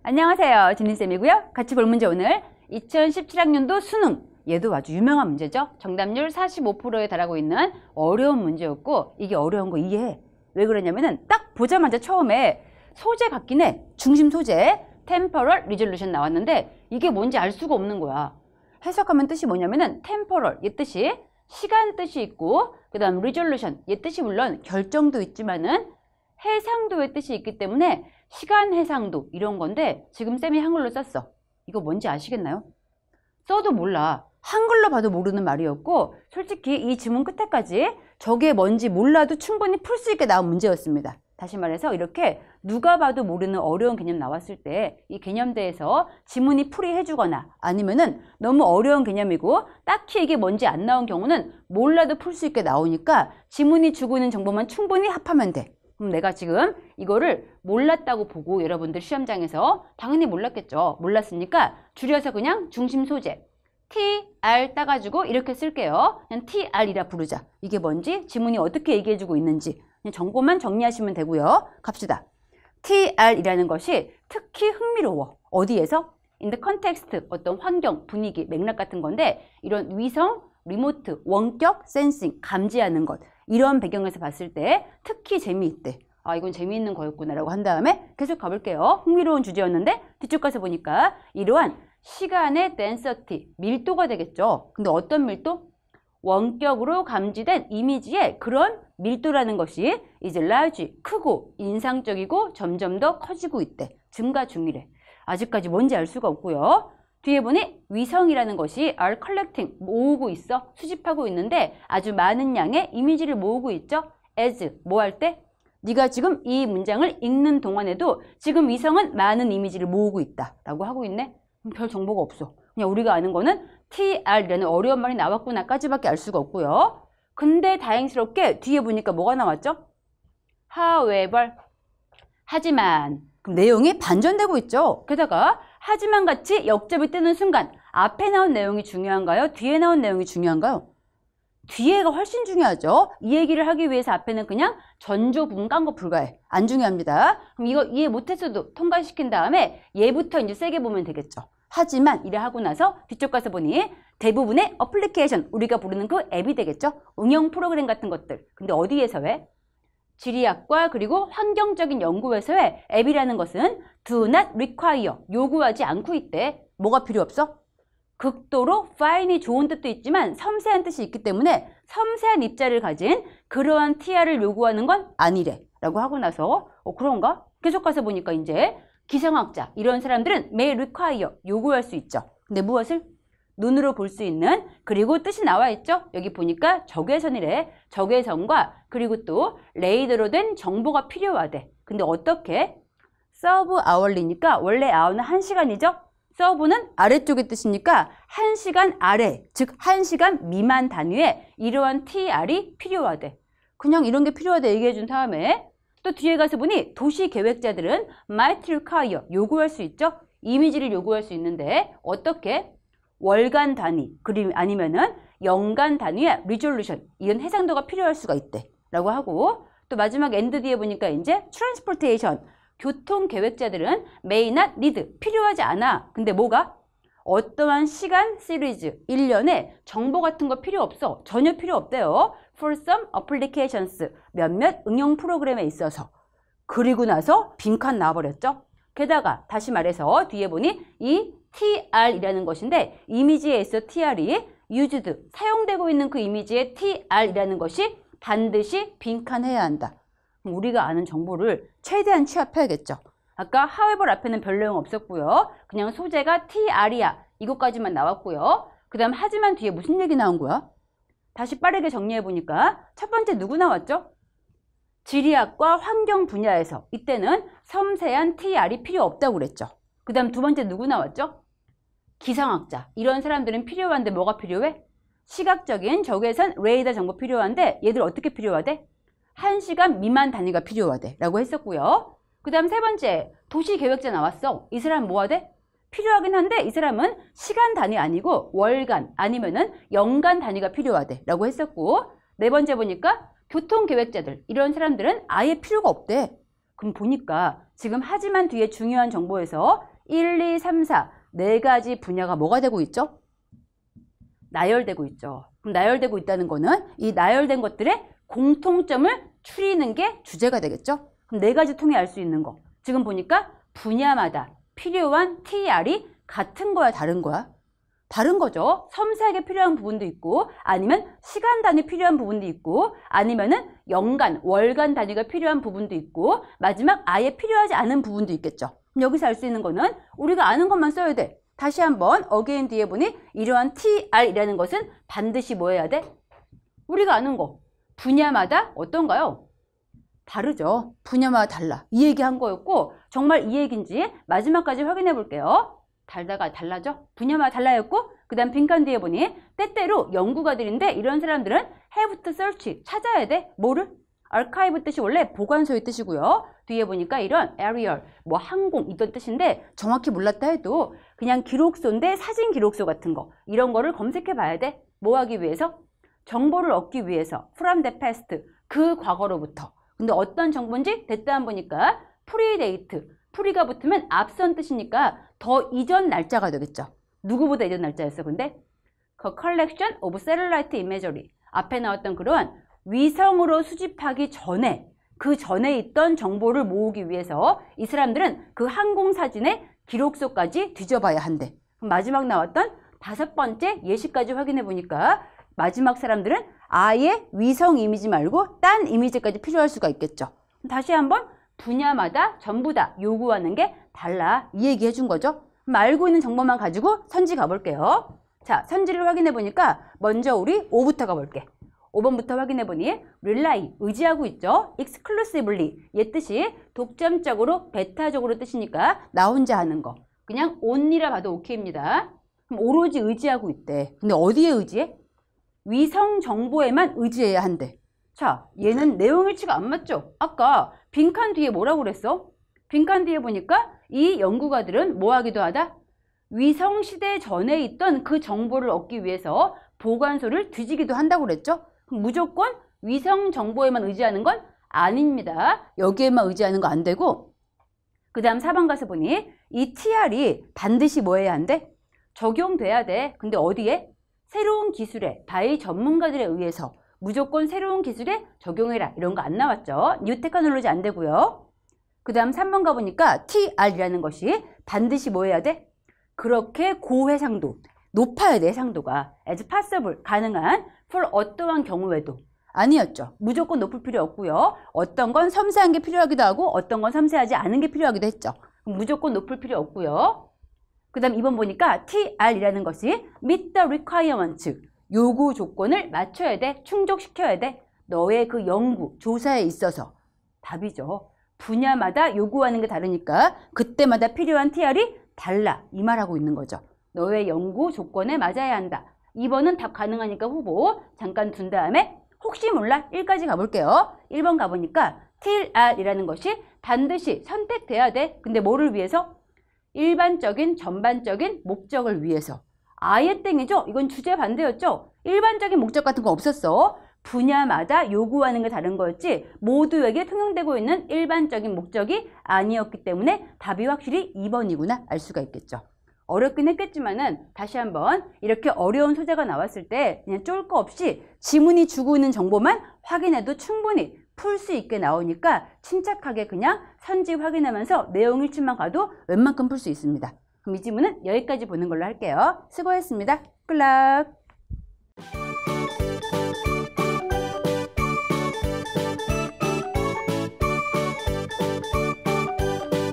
안녕하세요. 진희쌤이고요. 같이 볼 문제 오늘 2017학년도 수능, 얘도 아주 유명한 문제죠. 정답률 45%에 달하고 있는 어려운 문제였고, 이게 어려운 거 이해해. 왜 그러냐면은 딱 보자마자 처음에 소재 같긴 해. 중심 소재 temporal resolution 나왔는데 이게 뭔지 알 수가 없는 거야. 해석하면 뜻이 뭐냐면은 temporal, 얘 뜻이 시간 뜻이 있고, 그 다음 resolution, 얘 뜻이 물론 결정도 있지만은 해상도의 뜻이 있기 때문에 시간 해상도 이런 건데, 지금 쌤이 한글로 썼어. 이거 뭔지 아시겠나요? 써도 몰라. 한글로 봐도 모르는 말이었고, 솔직히 이 지문 끝에까지 저게 뭔지 몰라도 충분히 풀 수 있게 나온 문제였습니다. 다시 말해서 이렇게 누가 봐도 모르는 어려운 개념 나왔을 때 이 개념대에서 지문이 풀이해주거나 아니면은 너무 어려운 개념이고 딱히 이게 뭔지 안 나온 경우는 몰라도 풀 수 있게 나오니까 지문이 주고 있는 정보만 충분히 합하면 돼. 그럼 내가 지금 이거를 몰랐다고 보고 여러분들 시험장에서 당연히 몰랐겠죠. 몰랐으니까 줄여서 그냥 중심 소재 TR 따가지고 이렇게 쓸게요. 그냥 TR이라 부르자. 이게 뭔지 지문이 어떻게 얘기해주고 있는지 그냥 정보만 정리하시면 되고요. 갑시다. TR이라는 것이 특히 흥미로워. 어디에서? In the context, 어떤 환경, 분위기, 맥락 같은 건데, 이런 위성, 리모트, 원격, 센싱, 감지하는 것, 이런 배경에서 봤을 때 특히 재미있대. 아, 이건 재미있는 거였구나라고 한 다음에 계속 가볼게요. 흥미로운 주제였는데 뒤쪽 가서 보니까 이러한 시간의 density, 밀도가 되겠죠. 근데 어떤 밀도? 원격으로 감지된 이미지의 그런 밀도라는 것이 이제 large, 크고 인상적이고 점점 더 커지고 있대. 증가 중이래. 아직까지 뭔지 알 수가 없고요. 뒤에 보니 위성이라는 것이 are collecting, 모으고 있어. 수집하고 있는데 아주 많은 양의 이미지를 모으고 있죠. as, 뭐 할 때? 네가 지금 이 문장을 읽는 동안에도 지금 위성은 많은 이미지를 모으고 있다 라고 하고 있네. 별 정보가 없어. 그냥 우리가 아는 거는 TR이라는 어려운 말이 나왔구나까지밖에 알 수가 없고요. 근데 다행스럽게 뒤에 보니까 뭐가 나왔죠? However, 하지만. 그럼 내용이 반전되고 있죠. 게다가 하지만 같이 역접이 뜨는 순간 앞에 나온 내용이 중요한가요? 뒤에 나온 내용이 중요한가요? 뒤에가 훨씬 중요하죠. 이 얘기를 하기 위해서 앞에는 그냥 전조 부분 깐 거 불가해. 안 중요합니다. 그럼 이거 이해 못했어도 통과시킨 다음에 얘부터 이제 세게 보면 되겠죠. 하지만 이래 하고 나서 뒤쪽 가서 보니 대부분의 어플리케이션, 우리가 부르는 그 앱이 되겠죠. 응용 프로그램 같은 것들. 근데 어디에서 해? 지리학과 그리고 환경적인 연구에서의 앱이라는 것은 do not require, 요구하지 않고 있대. 뭐가 필요 없어? 극도로 fine이 좋은 뜻도 있지만 섬세한 뜻이 있기 때문에 섬세한 입자를 가진 그러한 TR을 요구하는 건 아니래 라고 하고 나서 그런가? 계속 가서 보니까 이제 기상학자 이런 사람들은 may require, 요구할 수 있죠. 근데 무엇을? 눈으로 볼 수 있는, 그리고 뜻이 나와 있죠. 여기 보니까 적외선이래. 적외선과 그리고 또 레이더로 된 정보가 필요하대. 근데 어떻게? serve hourly니까 원래 hour는 1시간이죠. serve는 아래쪽의 뜻이니까 1시간 아래, 즉 1시간 미만 단위의 이러한 TR이 필요하대. 그냥 이런 게 필요하대 얘기해 준 다음에 또 뒤에 가서 보니 도시 계획자들은 might require, 요구할 수 있죠. 이미지를 요구할 수 있는데 어떻게? 월간 단위, 그림 아니면은 연간 단위의 resolution, 이런 해상도가 필요할 수가 있대 라고 하고, 또 마지막 엔드 뒤에 보니까 이제 transportation, 교통 계획자들은 may not need, 필요하지 않아. 근데 뭐가? 어떠한 시간 시리즈, 1년에 정보 같은 거 필요 없어. 전혀 필요 없대요. For some applications, 몇몇 응용 프로그램에 있어서. 그리고 나서 빈칸 나와버렸죠. 게다가 다시 말해서 뒤에 보니 이 TR이라는 것인데 이미지에 있어 TR이 used, 사용되고 있는 그 이미지의 TR이라는 것이 반드시 빈칸해야 한다. 우리가 아는 정보를 최대한 취합해야겠죠. 아까 however 앞에는 별 내용 없었고요. 그냥 소재가 TR이야. 이것까지만 나왔고요. 그 다음 하지만 뒤에 무슨 얘기 나온 거야? 다시 빠르게 정리해보니까 첫 번째 누구 나왔죠? 지리학과 환경 분야에서 이때는 섬세한 TR이 필요 없다고 그랬죠. 그 다음 두 번째 누구 나왔죠? 기상학자. 이런 사람들은 필요한데 뭐가 필요해? 시각적인 적외선 레이더 정보 필요한데 얘들 어떻게 필요하대? 1시간 미만 단위가 필요하대 라고 했었고요. 그 다음 세 번째 도시계획자 나왔어. 이 사람 뭐하대? 필요하긴 한데 이 사람은 시간 단위 아니고 월간 아니면은 연간 단위가 필요하대 라고 했었고, 네 번째 보니까 교통계획자들, 이런 사람들은 아예 필요가 없대. 그럼 보니까 지금 하지만 뒤에 중요한 정보에서 1, 2, 3, 4 네 가지 분야가 뭐가 되고 있죠? 나열되고 있죠. 그럼 나열되고 있다는 거는 이 나열된 것들의 공통점을 추리는 게 주제가 되겠죠. 그럼 네 가지 통해 알 수 있는 거. 지금 보니까 분야마다 필요한 TR이 같은 거야, 다른 거야? 다른 거죠. 섬세하게 필요한 부분도 있고, 아니면 시간 단위 필요한 부분도 있고, 아니면은 연간, 월간 단위가 필요한 부분도 있고, 마지막 아예 필요하지 않은 부분도 있겠죠. 그럼 여기서 알 수 있는 거는 우리가 아는 것만 써야 돼. 다시 한번 어게인 뒤에 보니 이러한 TR이라는 것은 반드시 뭐 해야 돼? 우리가 아는 거. 분야마다 어떤가요? 다르죠. 분야마다 달라. 이 얘기 한 거였고, 정말 이 얘기인지 마지막까지 확인해 볼게요. 달다가 달라져? 분야마다 달라였고, 그 다음 빈칸 뒤에 보니 때때로 연구가들인데 이런 사람들은 have to search, 찾아야 돼. 뭐를? archive 뜻이 원래 보관소의 뜻이고요. 뒤에 보니까 이런 aerial, 뭐 항공 이런 뜻인데 정확히 몰랐다 해도 그냥 기록소인데 사진 기록소 같은 거 이런 거를 검색해 봐야 돼. 뭐 하기 위해서? 정보를 얻기 위해서. from the past, 그 과거로부터. 근데 어떤 정보인지 됐다 보니까 predate, 프리가 붙으면 앞선 뜻이니까 더 이전 날짜가 되겠죠. 누구보다 이전 날짜였어. 근데 그 collection of satellite imagery 앞에 나왔던 그런 위성으로 수집하기 전에 그 전에 있던 정보를 모으기 위해서 이 사람들은 그 항공사진의 기록소까지 뒤져봐야 한대. 그럼 마지막 나왔던 5번째 예시까지 확인해 보니까 마지막 사람들은 아예 위성 이미지 말고 딴 이미지까지 필요할 수가 있겠죠. 다시 한번 분야마다 전부 다 요구하는 게 달라. 이 얘기 해준 거죠. 알고 있는 정보만 가지고 선지 가볼게요. 자, 선지를 확인해 보니까 먼저 우리 5부터 가볼게. 5번부터 확인해 보니 rely, 의지하고 있죠. exclusively, 얘 뜻이 독점적으로, 배타적으로 뜻이니까 나 혼자 하는 거. 그냥 only라 봐도 오케이입니다. 그럼 오로지 의지하고 있대. 근데 어디에 의지해? 위성 정보에만 의지해야 한대. 자, 얘는 내용 일치가 안 맞죠? 아까 빈칸 뒤에 뭐라고 그랬어? 빈칸 뒤에 보니까 이 연구가들은 뭐 하기도 하다? 위성 시대 전에 있던 그 정보를 얻기 위해서 보관소를 뒤지기도 한다고 그랬죠? 그럼 무조건 위성 정보에만 의지하는 건 아닙니다. 여기에만 의지하는 거 안 되고, 그 다음 4번 가서 보니 이 TR이 반드시 뭐 해야 한대? 적용돼야 돼. 근데 어디에? 새로운 기술에, 바이 전문가들에 의해서 무조건 새로운 기술에 적용해라. 이런 거 안 나왔죠. 뉴 테크놀로지 안 되고요. 그 다음 3번 가보니까 TR이라는 것이 반드시 뭐 해야 돼? 그렇게 고해상도, 높아야 돼, 해상도가. as possible, 가능한, for 어떠한 경우에도. 아니었죠. 무조건 높을 필요 없고요. 어떤 건 섬세한 게 필요하기도 하고 어떤 건 섬세하지 않은 게 필요하기도 했죠. 무조건 높을 필요 없고요. 그 다음 2번 보니까 TR이라는 것이 meet the requirements, 요구 조건을 맞춰야 돼, 충족시켜야 돼. 너의 그 연구, 조사에 있어서. 답이죠. 분야마다 요구하는 게 다르니까 그때마다 필요한 TR이 달라. 이 말하고 있는 거죠. 너의 연구 조건에 맞아야 한다. 2번은 답 가능하니까 후보 잠깐 둔 다음에 혹시 몰라 1까지 가볼게요. 1번 가보니까 TR이라는 것이 반드시 선택돼야 돼. 근데 뭐를 위해서? 일반적인 전반적인 목적을 위해서. 아예 땡이죠? 이건 주제 반대였죠? 일반적인 목적 같은 거 없었어. 분야마다 요구하는 게 다른 거였지 모두에게 통용되고 있는 일반적인 목적이 아니었기 때문에 답이 확실히 2번이구나 알 수가 있겠죠. 어렵긴 했겠지만은 다시 한번 이렇게 어려운 소재가 나왔을 때 그냥 쫄 거 없이 지문이 주고 있는 정보만 확인해도 충분히 풀 수 있게 나오니까 침착하게 그냥 선지 확인하면서 내용 일치만 가도 웬만큼 풀 수 있습니다. 그럼 이 지문은 여기까지 보는 걸로 할게요. 수고했습니다. 굿락!